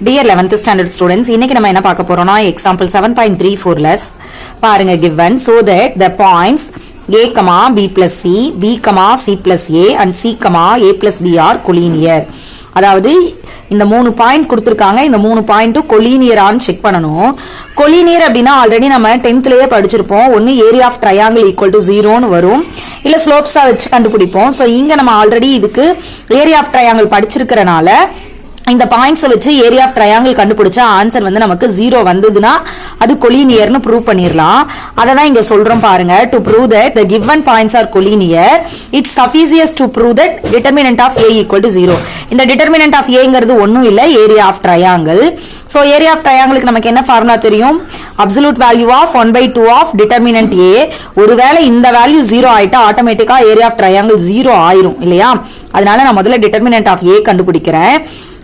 Dear 11th standard students, இன்னைக்கு நம்ம என்ன பார்க்க போறோம்னா எக்ஸாம்பிள் 7.34ல பாருங்க given so that the points a, b plus c, b, c plus a and c, a plus b are collinear. அதாவது இந்த 3 point கொடுத்திருக்காங்க. இந்த 3 பாயிண்ட்டும் கொலினியரான்னு செக் பண்ணணும். கொலினியர் அப்படின்னா ஆல்ரெடி நம்ம 10thலயே படிச்சிருப்போம். ஒன்னு area of triangle equal to 0ன்னு வரும், இல்ல ஸ்லோப்ஸா வச்சு கண்டுபிடிப்போம். சோ இங்க நம்ம ஆல்ரெடி இதுக்கு ஏரியா ஆஃப் ட்ரையாங்கிள் படிச்சிருக்கிறனால இந்த பாயிண்ட்ஸ் வச்சு ஏரியா ஆஃப் ட்ரையாங்கிள் கண்டுபிடிச்சா ஆன்சர் வந்து நமக்கு 0 வந்ததுன்னா அது கொலினியர்னு ப்ரூவ் பண்ணிரலாம். அததான் இங்க சொல்றோம் பாருங்க. To prove that the given points are collinear, it's sufficient to prove that determinant of a equal to 0. இந்த determinant of aங்கிறது ஒண்ணும் இல்ல, area of triangle. So area of ட்ரையாங்கிளுக்கு நமக்கு என்ன ஃபார்முலா தெரியும்? Absolute value of 1/2 of determinant a. ஒருவேளை இந்த வேல்யூ 0 ஆயிட்டா ஆட்டோமேட்டிக்கா ஏரியா ஆஃப் ட்ரையாங்கிள் 0 ஆயிரும் இல்லையா? அதனால நான் முதல்ல டிட்டர்மினன்ட் ஆஃப் a கண்டுபிடிக்கிறேன்.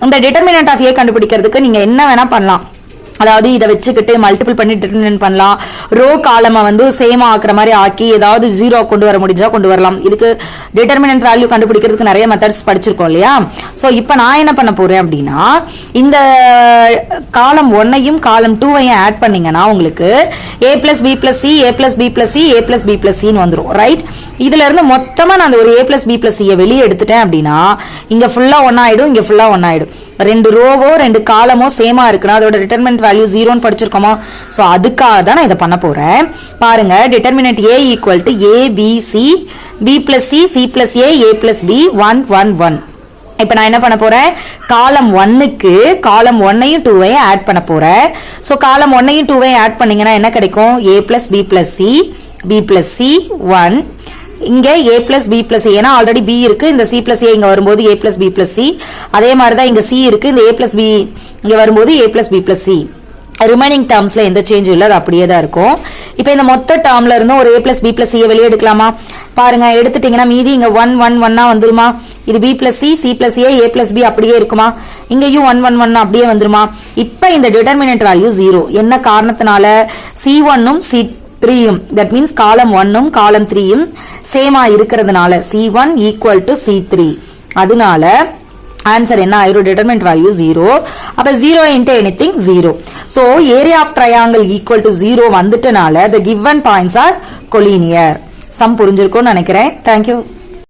இந்த டிட்டர்மினன்ட் ஆஃப் a கண்டுபிடிக்கிறதுக்கு நீங்க என்ன வேணா பண்ணலாம். அதாவது இதை வச்சுக்கிட்டு மல்டிபிள் பண்ணி டிட்டர்மினன்ட் பண்ணலாம். ரோ காலமை வந்து சேமா ஆக்குற மாதிரி ஆக்கி ஏதாவது 0 கொண்டு வர முடிஞ்சா கொண்டு வரலாம். இதுக்கு டிட்டர்மினன்ட் வேல்யூ கண்டுபிடிக்கிறதுக்கு நிறைய மெத்தட்ஸ் படிச்சிருக்கோம் இல்லையா? சோ இப்போ நான் என்ன பண்ண போறேன் அப்படின்னா, இந்த காலம் 1ஐயும் காலம் 2ஐயும் ஆட் பண்ணீங்கன்னா உங்களுக்கு a plus b plus c, a plus b plus c, a plus b plus c ன்னு வந்துரும். ரைட்? இதுல இருந்து மொத்தமா நான் ஒரு a plus b plus c வெளியே எடுத்துட்டேன் அப்படின்னா இங்க ஃபுல்லா 1 ஆயிடும், இங்க ஃபுல்லா 1 ஆயிடும். ரெண்டு ரோவோ ரெண்டு காலமோ சேமா இருக்குன்னா அதோட டிட்டர்மினன்ட் வேல்யூ 0ன்னு படிச்சிருக்கோமா? சோ அதுக்காக தான் நான் இதை பண்ண போறேன். பாருங்க, determinant a equal to a b c, b plus c, c plus a, a plus b 1 1 1. இப்ப நான் என்ன பண்ண போறேன்? காலம் 1க்கு காலம் 1ஐயும் 2ஐயும் ஆட் பண்ண போறேன். சோ காலம் 1ஐயும் 2ஐயும் ஆட் பண்ணீங்கன்னா என்ன கிடைக்கும்? a plus b plus c, b plus c 1. இங்க a plus b plus c, ஏன்னா ஆல்ரெடி b இருக்கு, இந்த c plus a இங்க வரும்போது a plus b plus c. அதே மாதிரி தான் இங்க c இருக்கு, இந்த a plus b இங்க வரும்போது a plus b plus c. Remaining டேர்ம்ஸ்ல எந்த சேஞ்ச் இல்ல, அது அப்படியே தான் இருக்கும். இப்போ இந்த மொத்த டேர்ம்ல இருந்து ஒரு a plus b plus c வெளியே எடுக்கலாமா? பாருங்க, எடுத்துட்டீங்கன்னா மீதி இங்க 1 1 1 வந்துருமா? இது b plus c, c plus a, a plus b அப்படியே இருக்குமா? இங்கேயும் 1 1 1 அப்படியே வந்துருமா? இப்போ இந்த டிட்டர்மினன்ட் வேல்யூ 0. என்ன காரணத்தினால? c1ம் c3யும், தட் மீன்ஸ் காலம் 1ம் காலம் 3யும் சேமா இருக்கிறதுனால c1 ஈக்குவல் டு c3. அதனால ஆன்சர் என்ன ஆயிரும்? Determinant value 0. அப்ப 0 into anything 0. So area of triangle equal to 0 வந்துட்டனால the given points are collinear. Some புரிஞ்சிருக்கும்னு நினைக்கிறேன். Thank you.